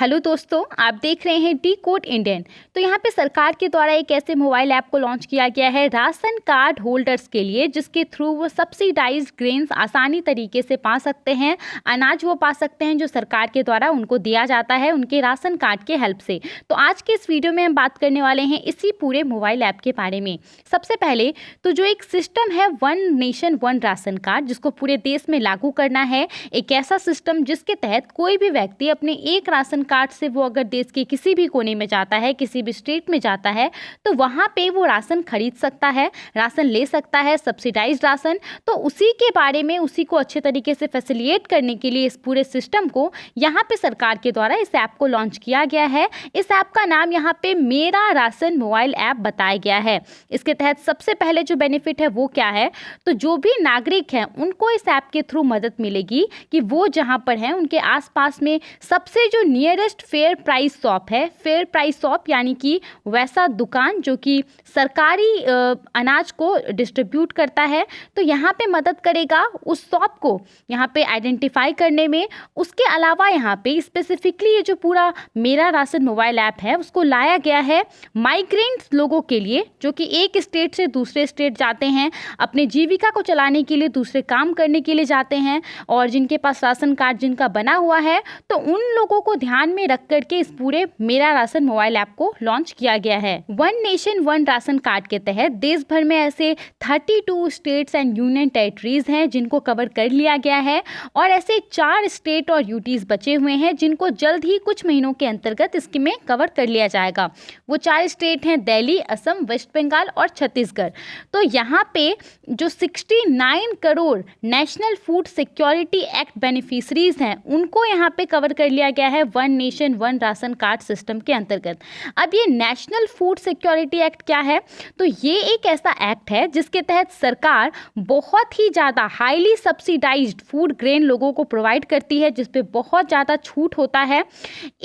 Hello दोस्तों, आप देख रहे हैं डी कोड इंडियन। तो यहाँ पे सरकार के द्वारा एक ऐसे मोबाइल ऐप को लॉन्च किया गया है राशन कार्ड होल्डर्स के लिए, जिसके थ्रू वो सब्सिडाइज्ड ग्रेन्स आसानी तरीके से पा सकते हैं। अनाज वो पा सकते हैं जो सरकार के द्वारा उनको दिया जाता है उनके राशन कार्ड के हेल्प से। तो आज के इस वीडियो में हम बात करने वाले हैं इसी पूरे मोबाइल ऐप के बारे में। सबसे पहले तो जो एक सिस्टम है one nation one ration card, जिसको पूरे देश में लागू करना है, एक ऐसा सिस्टम जिसके तहत कोई भी व्यक्ति अपने एक राशन कार्ड से वो अगर देश के किसी भी कोने में जाता है, किसी भी स्टेट में जाता है, तो वहाँ पे वो राशन खरीद सकता है, राशन ले सकता है, सब्सिडाइज्ड राशन। तो उसी के बारे में, उसी को अच्छे तरीके से फैसिलिटेट करने के लिए इस पूरे सिस्टम को यहाँ पे सरकार के द्वारा इस ऐप को लॉन्च किया गया है। इस ऐप का नाम यहाँ पे मेरा राशन मोबाइल ऐप बताया गया है। इसके तहत सबसे पहले जो बेनिफिट है वो क्या है, तो जो भी नागरिक हैं उनको इस ऐप के थ्रू मदद मिलेगी कि वो जहाँ पर हैं उनके आसपास में सबसे जो नियरेस्ट फेयर प्राइस शॉप है, फेयर प्राइस शॉप यानी कि वैसा दुकान जो कि सरकारी अनाज को डिस्ट्रीब्यूट करता है, तो यहाँ पे मदद करेगा उस शॉप को यहाँ पे आइडेंटिफाई करने में। उसके अलावा यहाँ पे स्पेसिफिकली ये जो पूरा मेरा राशन मोबाइल ऐप है उसको लाया गया है माइग्रेंट्स लोगों के लिए, जो कि एक स्टेट से दूसरे स्टेट जाते हैं, अपने जीविका को चलाने के लिए, दूसरे काम करने के लिए जाते हैं, और जिनके पास राशन कार्ड जिनका बना हुआ है, तो उन लोगों को ध्यान में रख करके इस पूरे मेरा राशन मोबाइल ऐप को लॉन्च किया गया है। One nation one ration card के तहत देश भर में ऐसे 32 स्टेट्स एंड यूनियन टेरिटरीज हैं जिनको कवर कर लिया गया है, और ऐसे 4 स्टेट और यूटीज बचे हुए हैं जिनको जल्द ही कुछ महीनों के अंतर्गत इसमें कवर कर लिया जाएगा। वो 4 स्टेट हैं दिल्ली, असम, वेस्ट बंगाल और छत्तीसगढ़। तो यहाँ पे जो 69 crore national food security act beneficiaries हैं उनको यहाँ पे कवर कर लिया गया है one nation one ration card system के अंतर्गत। अब ये नेशनल फूड सिक्योरिटी एक्ट क्या है, तो ये एक ऐसा एक्ट है जिसके तहत सरकार बहुत ही ज़्यादा हाईली सब्सिडाइज्ड फूड ग्रेन लोगों को प्रोवाइड करती है, जिस पे बहुत ज़्यादा छूट होता है।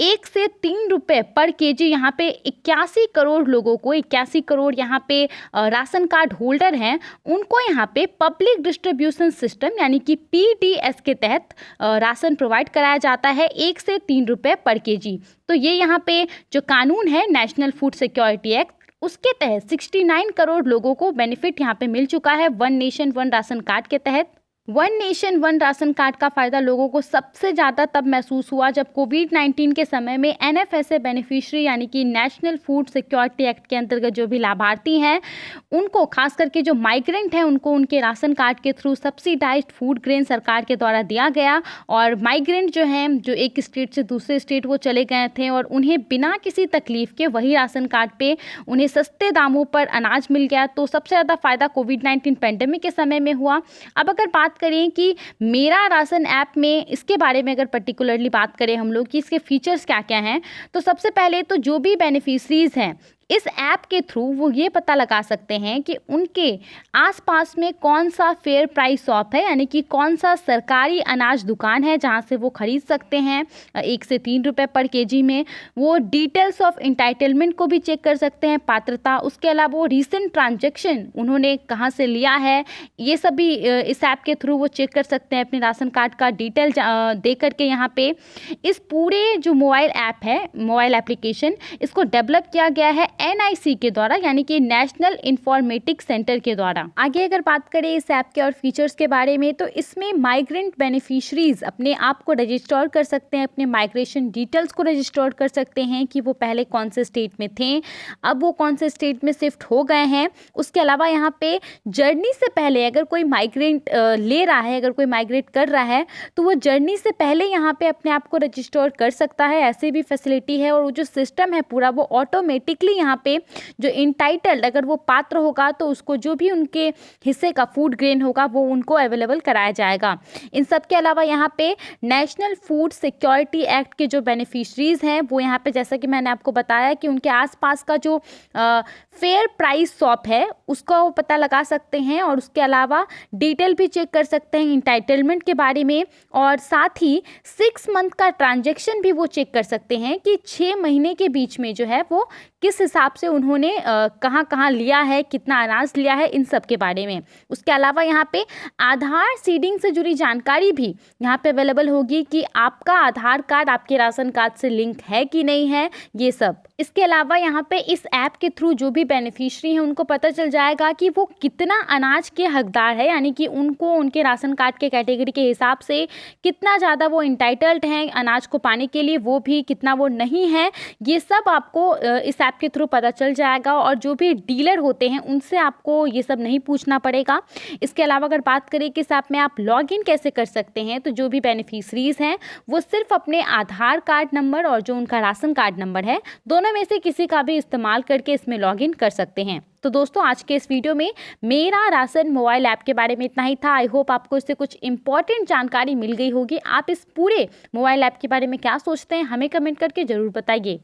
1 से 3 रुपये पर केजी यहाँ पे 81 करोड़ लोगों को, 81 करोड़ यहाँ पे राशन कार्ड होल्डर हैं, उनको यहाँ पे पब्लिक डिस्ट्रीब्यूशन सिस्टम यानी कि PDS के तहत राशन प्रोवाइड कराया जाता है 1 से 3 रुपये पर केजी। तो ये यहाँ पे जो कानून है नेशनल फूड सिक्योरिटी एक्ट, उसके तहत 69 करोड़ लोगों को बेनिफिट यहाँ पे मिल चुका है one nation one ration card के तहत। One nation one ration card का फ़ायदा लोगों को सबसे ज़्यादा तब महसूस हुआ जब कोविड-19 के समय में NFSA बेनिफिशियरी यानी कि नेशनल फूड सिक्योरिटी एक्ट के अंतर्गत जो भी लाभार्थी हैं उनको, खास करके जो माइग्रेंट हैं, उनको उनके राशन कार्ड के थ्रू सब्सिडाइज्ड फूड ग्रेन सरकार के द्वारा दिया गया। और माइग्रेंट जो हैं, जो एक स्टेट से दूसरे स्टेट वो चले गए थे और उन्हें बिना किसी तकलीफ के वही राशन कार्ड पे उन्हें सस्ते दामों पर अनाज मिल गया। तो सबसे ज़्यादा फ़ायदा कोविड-19 पैंडेमिक के समय में हुआ। अब अगर बात करें कि मेरा राशन ऐप में, इसके बारे में अगर पर्टिकुलरली बात करें हम लोग कि इसके फीचर्स क्या क्या हैं, तो सबसे पहले तो जो भी बेनिफिशरीज हैं इस ऐप के थ्रू वो ये पता लगा सकते हैं कि उनके आसपास में कौन सा फेयर प्राइस शॉप है, यानी कि कौन सा सरकारी अनाज दुकान है जहां से वो खरीद सकते हैं 1 से 3 रुपये पर केजी में। वो डिटेल्स ऑफ इंटाइटलमेंट को भी चेक कर सकते हैं, पात्रता। उसके अलावा वो रीसेंट ट्रांजैक्शन उन्होंने कहाँ से लिया है, ये सभी इस ऐप के थ्रू वो चेक कर सकते हैं। अपने राशन कार्ड का डिटेल दे करके यहाँ पे इस पूरे जो मोबाइल ऐप है, मोबाइल एप्लीकेशन, इसको डेवलप किया गया है NIC के द्वारा, यानी कि नेशनल इंफॉर्मेटिक्स सेंटर के द्वारा। आगे अगर बात करें इस ऐप के और फीचर्स के बारे में, तो इसमें माइग्रेंट बेनिफिशरीज अपने आप को रजिस्टर कर सकते हैं, अपने माइग्रेशन डिटेल्स को रजिस्टर कर सकते हैं कि वो पहले कौन से स्टेट में थे, अब वो कौन से स्टेट में शिफ्ट हो गए हैं। उसके अलावा यहाँ पे जर्नी से पहले अगर कोई माइग्रेंट ले रहा है, अगर कोई माइग्रेट कर रहा है, तो वो जर्नी से पहले यहाँ पे अपने आप को रजिस्टर कर सकता है, ऐसे भी फैसिलिटी है। और वो जो सिस्टम है पूरा, वो ऑटोमेटिकली यहाँ पे जो इंटाइटल्ड, अगर वो पात्र होगा तो उसको जो भी उनके हिस्से का फूड ग्रेन होगा वो उनको अवेलेबल कराया जाएगा। इन सब के अलावा यहाँ पे नेशनल फूड सिक्योरिटी एक्ट के जो बेनिफिशरीज हैं वो यहाँ पे, जैसा कि मैंने आपको बताया, कि उनके आसपास का जो फेयर प्राइस शॉप है उसका वो पता लगा सकते हैं, और उसके अलावा डिटेल भी चेक कर सकते हैं इंटाइटलमेंट के बारे में, और साथ ही 6 मंथ का ट्रांजैक्शन भी वो चेक कर सकते हैं कि 6 महीने के बीच में जो है वो किस हिसाब से उन्होंने कहाँ कहाँ लिया है, कितना अनाज लिया है, इन सब के बारे में। उसके अलावा यहाँ पे आधार सीडिंग से जुड़ी जानकारी भी यहाँ पे अवेलेबल होगी कि आपका आधार कार्ड आपके राशन कार्ड से लिंक है कि नहीं है, ये सब। इसके अलावा यहाँ पे इस ऐप के थ्रू जो भी बेनिफिशियरी हैं उनको पता चल जाएगा कि वो कितना अनाज के हकदार है, यानी कि उनको उनके राशन कार्ड के कैटेगरी के हिसाब से कितना ज़्यादा वो इंटाइटल्ड हैं अनाज को पाने के लिए, वो भी कितना वो नहीं है, ये सब आपको इस ऐप के थ्रू पता चल जाएगा। और जो भी डीलर होते हैं उनसे आपको ये सब नहीं पूछना पड़ेगा। इसके अलावा अगर बात करें कि इस ऐप में आप लॉगिन कैसे कर सकते हैं, तो जो भी बेनिफिशरीज हैं वो सिर्फ अपने आधार कार्ड नंबर और जो उनका राशन कार्ड नंबर है, दोनों में से किसी का भी इस्तेमाल करके इसमें लॉगिन कर सकते हैं। तो दोस्तों, आज के इस वीडियो में मेरा राशन मोबाइल ऐप के बारे में इतना ही था। आई होप आपको इससे कुछ इंपॉर्टेंट जानकारी मिल गई होगी। आप इस पूरे मोबाइल ऐप के बारे में क्या सोचते हैं, हमें कमेंट करके ज़रूर बताइए।